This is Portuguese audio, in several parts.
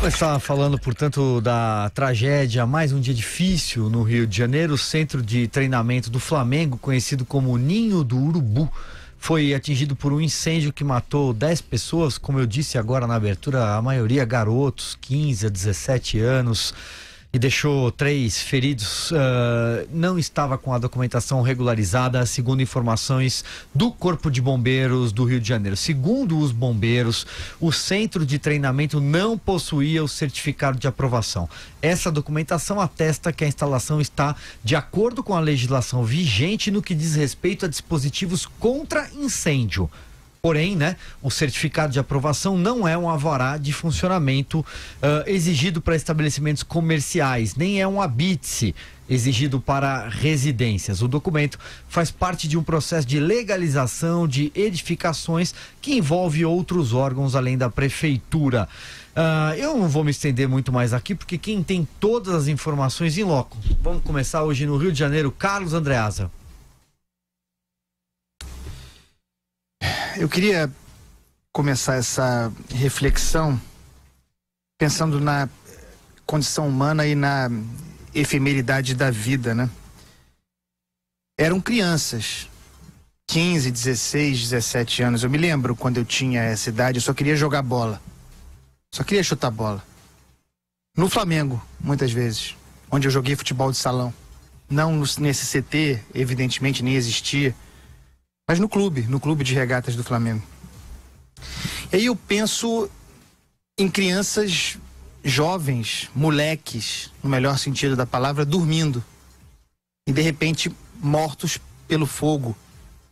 Começar falando, portanto, da tragédia, mais um dia difícil no Rio de Janeiro. O centro de treinamento do Flamengo, conhecido como Ninho do Urubu, foi atingido por um incêndio que matou 10 pessoas, como eu disse agora na abertura, a maioria garotos, 15 a 17 anos, e deixou 3 feridos. Não estava com a documentação regularizada, segundo informações do Corpo de Bombeiros do Rio de Janeiro. Segundo os bombeiros, o centro de treinamento não possuía o certificado de aprovação. Essa documentação atesta que a instalação está de acordo com a legislação vigente no que diz respeito a dispositivos contra incêndio. Porém, o certificado de aprovação não é um alvará de funcionamento exigido para estabelecimentos comerciais, nem é um habite exigido para residências. O documento faz parte de um processo de legalização de edificações que envolve outros órgãos além da prefeitura. Eu não vou me estender muito mais aqui, porque quem tem todas as informações em loco. Vamos começar hoje no Rio de Janeiro. Carlos Andreasa. Eu queria começar essa reflexão pensando na condição humana e na efemeridade da vida, né? Eram crianças, 15, 16, 17 anos. Eu me lembro quando eu tinha essa idade, eu só queria jogar bola. Só queria chutar bola. No Flamengo, muitas vezes, onde eu joguei futebol de salão. Não nesse CT, evidentemente, nem existia. Mas no clube de regatas do Flamengo. E aí eu penso em crianças jovens, moleques, no melhor sentido da palavra, dormindo. E de repente mortos pelo fogo,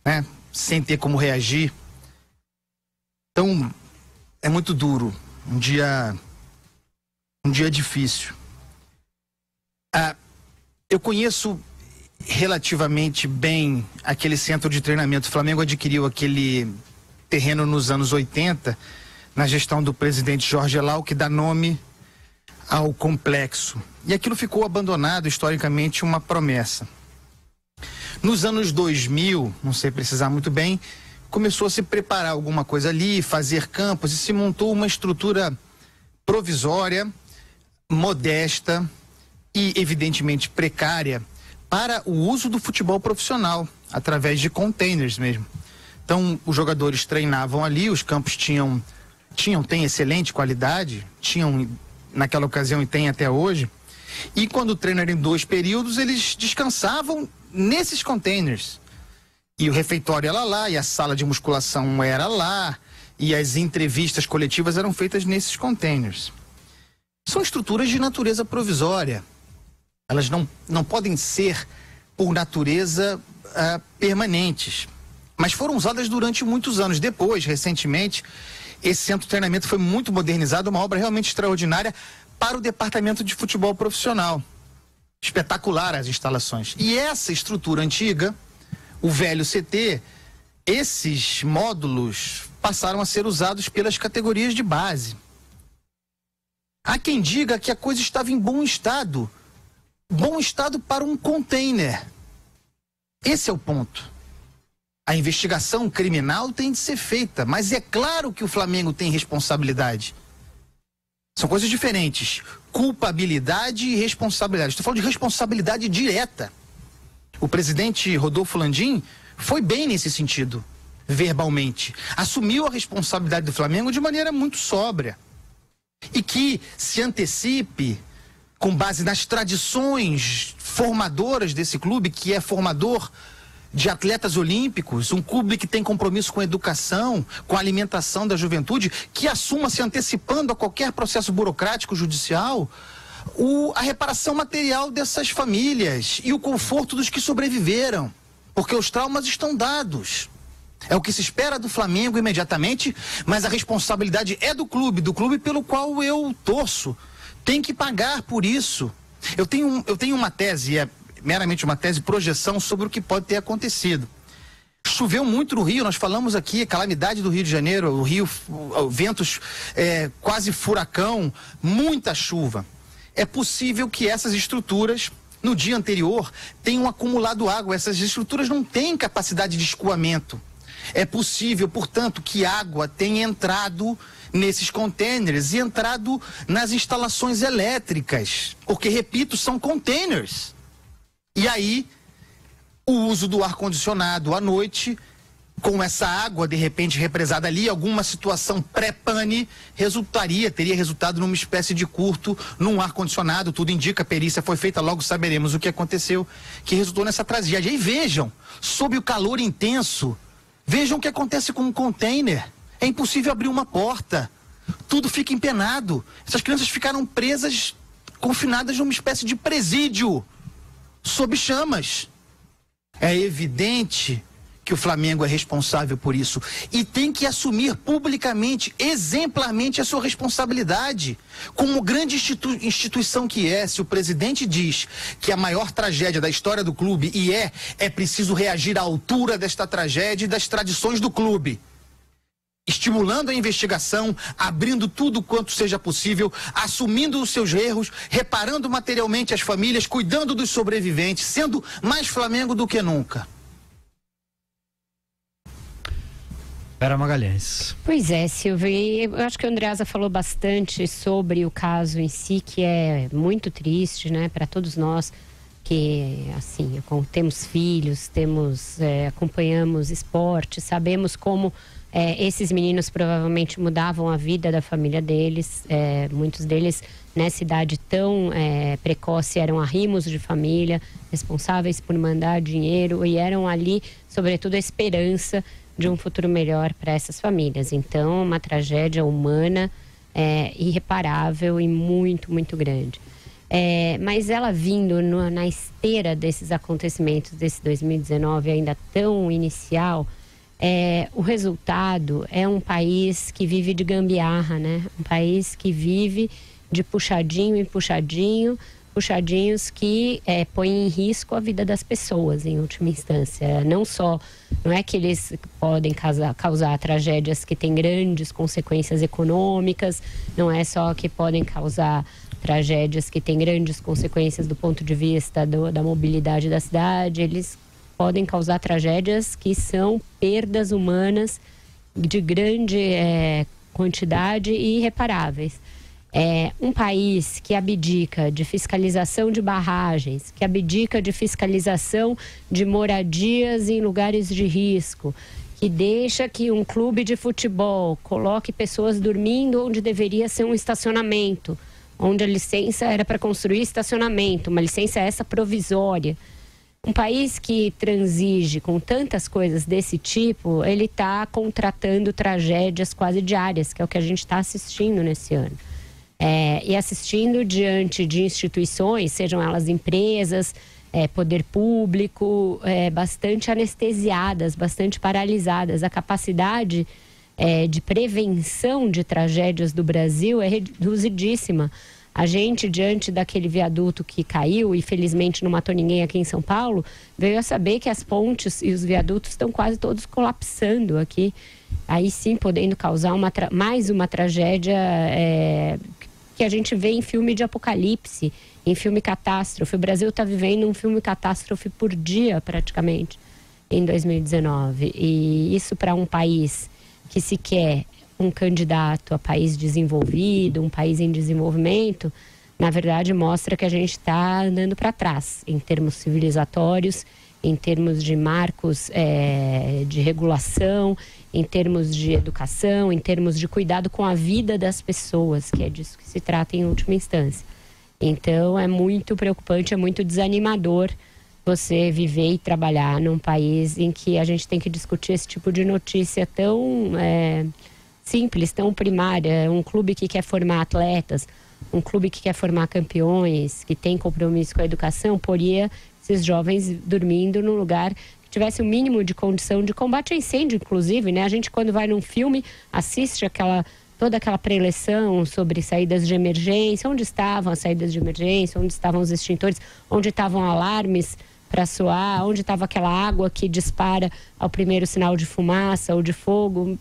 né? Sem ter como reagir. Então, é muito duro. Um dia difícil. Eu conheço relativamente bem aquele centro de treinamento. O Flamengo adquiriu aquele terreno nos anos 80, na gestão do presidente Jorge Elal, que dá nome ao complexo. E aquilo ficou abandonado, historicamente, uma promessa. Nos anos 2000, não sei precisar muito bem, começou a se preparar alguma coisa ali, fazer campos, e se montou uma estrutura provisória, modesta e, evidentemente, precária, para o uso do futebol profissional, através de containers mesmo. Então, os jogadores treinavam ali, os campos têm excelente qualidade, tinham naquela ocasião e tem até hoje, e quando o treino era em 2 períodos, eles descansavam nesses containers. E o refeitório era lá, e a sala de musculação era lá, e as entrevistas coletivas eram feitas nesses containers. São estruturas de natureza provisória. Elas não podem ser, por natureza, permanentes. Mas foram usadas durante muitos anos. Depois, recentemente, esse centro de treinamento foi muito modernizado, uma obra realmente extraordinária para o departamento de futebol profissional. Espetacular as instalações. E essa estrutura antiga, o velho CT, esses módulos passaram a ser usados pelas categorias de base. Há quem diga que a coisa estava em bom estado. Bom estado para um container. Esse é o ponto. A investigação criminal tem de ser feita, mas é claro que o Flamengo tem responsabilidade. São coisas diferentes. Culpabilidade e responsabilidade. Estou falando de responsabilidade direta. O presidente Rodolfo Landim foi bem nesse sentido, verbalmente. Assumiu a responsabilidade do Flamengo de maneira muito sóbria. E que se antecipe, com base nas tradições formadoras desse clube, que é formador de atletas olímpicos, um clube que tem compromisso com a educação, com a alimentação da juventude, que assuma, se antecipando a qualquer processo burocrático judicial, a reparação material dessas famílias e o conforto dos que sobreviveram, porque os traumas estão dados. É o que se espera do Flamengo imediatamente, mas a responsabilidade é do clube pelo qual eu torço. Tem que pagar por isso. Eu tenho uma tese, é meramente uma tese, projeção sobre o que pode ter acontecido. Choveu muito no Rio, nós falamos aqui, a calamidade do Rio de Janeiro, o Rio, ventos quase furacão, muita chuva. É possível que essas estruturas, no dia anterior, tenham acumulado água. Essas estruturas não têm capacidade de escoamento. É possível, portanto, que água tenha entrado nesses containers e entrado nas instalações elétricas, porque, repito, são containers. E aí, o uso do ar-condicionado à noite, com essa água de repente represada ali, alguma situação pré-pane, teria resultado numa espécie de curto num ar-condicionado. Tudo indica, a perícia foi feita, logo saberemos o que aconteceu, que resultou nessa tragédia. E vejam, sob o calor intenso, vejam o que acontece com um container. É impossível abrir uma porta, tudo fica empenado. Essas crianças ficaram presas, confinadas numa espécie de presídio, sob chamas. É evidente que o Flamengo é responsável por isso e tem que assumir publicamente, exemplarmente, a sua responsabilidade. Como grande instituição que é, se o presidente diz que a maior tragédia da história do clube, e é preciso reagir à altura desta tragédia e das tradições do clube. Estimulando a investigação, abrindo tudo quanto seja possível, assumindo os seus erros, reparando materialmente as famílias, cuidando dos sobreviventes, sendo mais Flamengo do que nunca. Vera Magalhães. Pois é, Silvio, eu acho que a Andreasa falou bastante sobre o caso em si, que é muito triste, né, para todos nós que, assim, temos filhos, acompanhamos esporte, sabemos como esses meninos provavelmente mudavam a vida da família deles. Muitos deles, nessa idade tão precoce, eram arrimos de família, responsáveis por mandar dinheiro e eram ali, sobretudo, a esperança de um futuro melhor para essas famílias. Então, uma tragédia humana irreparável e muito, muito grande. Mas ela vindo na esteira desses acontecimentos desse 2019, ainda tão inicial, o resultado é um país que vive de gambiarra, né? Um país que vive de puxadinho em puxadinho, puxadinhos que põem em risco a vida das pessoas, em última instância. Não é que eles podem causar tragédias que têm grandes consequências econômicas, não é só que podem causar tragédias que têm grandes consequências do ponto de vista da mobilidade da cidade, eles podem causar tragédias que são perdas humanas de grande quantidade e irreparáveis. Um país que abdica de fiscalização de barragens, que abdica de fiscalização de moradias em lugares de risco, que deixa que um clube de futebol coloque pessoas dormindo onde deveria ser um estacionamento, onde a licença era para construir estacionamento, uma licença essa provisória. Um país que transige com tantas coisas desse tipo, ele está contratando tragédias quase diárias, que é o que a gente está assistindo nesse ano. E assistindo diante de instituições, sejam elas empresas, poder público, bastante anestesiadas, bastante paralisadas. A capacidade de prevenção de tragédias do Brasil é reduzidíssima. A gente, diante daquele viaduto que caiu e felizmente não matou ninguém aqui em São Paulo, veio a saber que as pontes e os viadutos estão quase todos colapsando aqui. Aí sim, podendo causar mais uma tragédia que a gente vê em filme de apocalipse, em filme catástrofe. O Brasil está vivendo um filme catástrofe por dia, praticamente, em 2019. E isso para um país que se quer um candidato a país desenvolvido, um país em desenvolvimento, na verdade mostra que a gente está andando para trás em termos civilizatórios, em termos de marcos de regulação, em termos de educação, em termos de cuidado com a vida das pessoas, que é disso que se trata em última instância. Então é muito preocupante, é muito desanimador você viver e trabalhar num país em que a gente tem que discutir esse tipo de notícia tão simples, tão primária. Um clube que quer formar atletas, um clube que quer formar campeões, que tem compromisso com a educação, poria esses jovens dormindo num lugar que tivesse o mínimo de condição de combate a incêndio, inclusive, né? A gente, quando vai num filme, assiste toda aquela preleção sobre saídas de emergência, onde estavam as saídas de emergência, onde estavam os extintores, onde estavam alarmes para soar, onde estava aquela água que dispara ao primeiro sinal de fumaça ou de fogo.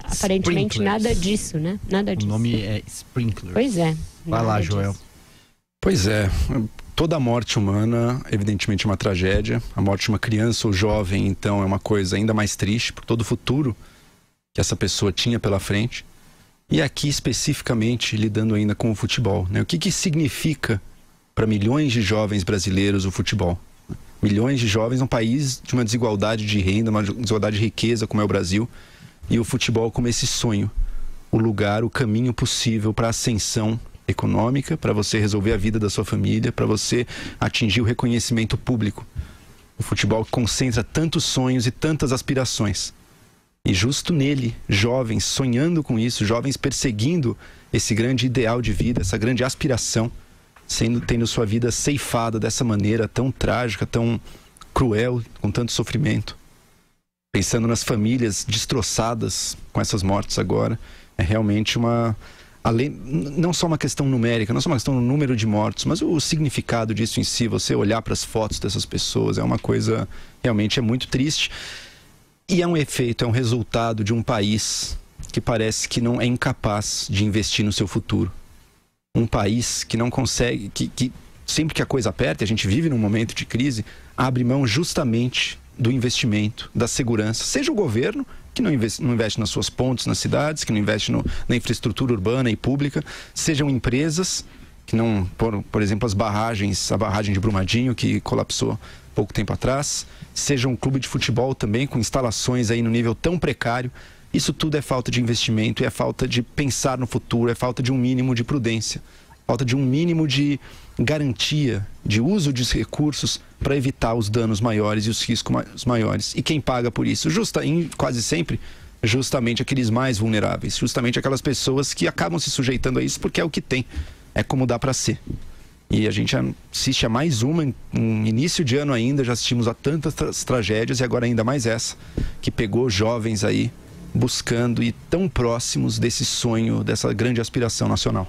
Aparentemente nada disso, né? Nada disso. O nome é Sprinklers. Pois é. Vai lá, Joel. Pois é. Toda morte humana, evidentemente, é uma tragédia. A morte de uma criança ou jovem, então, é uma coisa ainda mais triste por todo o futuro que essa pessoa tinha pela frente. E aqui, especificamente, lidando ainda com o futebol, né? O que significa para milhões de jovens brasileiros o futebol? Milhões de jovens, um país de uma desigualdade de renda, uma desigualdade de riqueza como é o Brasil, e o futebol como esse sonho, o lugar, o caminho possível para a ascensão econômica, para você resolver a vida da sua família, para você atingir o reconhecimento público. O futebol concentra tantos sonhos e tantas aspirações. E justo nele, jovens sonhando com isso, jovens perseguindo esse grande ideal de vida, essa grande aspiração, tendo sua vida ceifada dessa maneira tão trágica, tão cruel, com tanto sofrimento. Pensando nas famílias destroçadas com essas mortes agora, é realmente não só uma questão numérica, não só uma questão do número de mortos, mas o significado disso em si, você olhar para as fotos dessas pessoas, é uma coisa, realmente é muito triste. E é um efeito, é um resultado de um país que parece que não é incapaz de investir no seu futuro. Um país que não consegue, que sempre que a coisa aperta, a gente vive num momento de crise, abre mão justamente do investimento, da segurança. Seja o governo, que não investe nas suas pontes, nas cidades, que não investe na infraestrutura urbana e pública, sejam empresas que não, por exemplo, a barragem de Brumadinho, que colapsou pouco tempo atrás, seja um clube de futebol também, com instalações aí no nível tão precário. Isso tudo é falta de investimento, é falta de pensar no futuro, é falta de um mínimo de prudência, falta de um mínimo de garantia, de uso de recursos para evitar os danos maiores e os riscos maiores. E quem paga por isso? Quase sempre, justamente aqueles mais vulneráveis, justamente aquelas pessoas que acabam se sujeitando a isso porque é o que tem, é como dá para ser. E a gente assiste a mais no início de ano ainda, já assistimos a tantas tragédias e agora ainda mais essa, que pegou jovens aí buscando e tão próximos desse sonho, dessa grande aspiração nacional.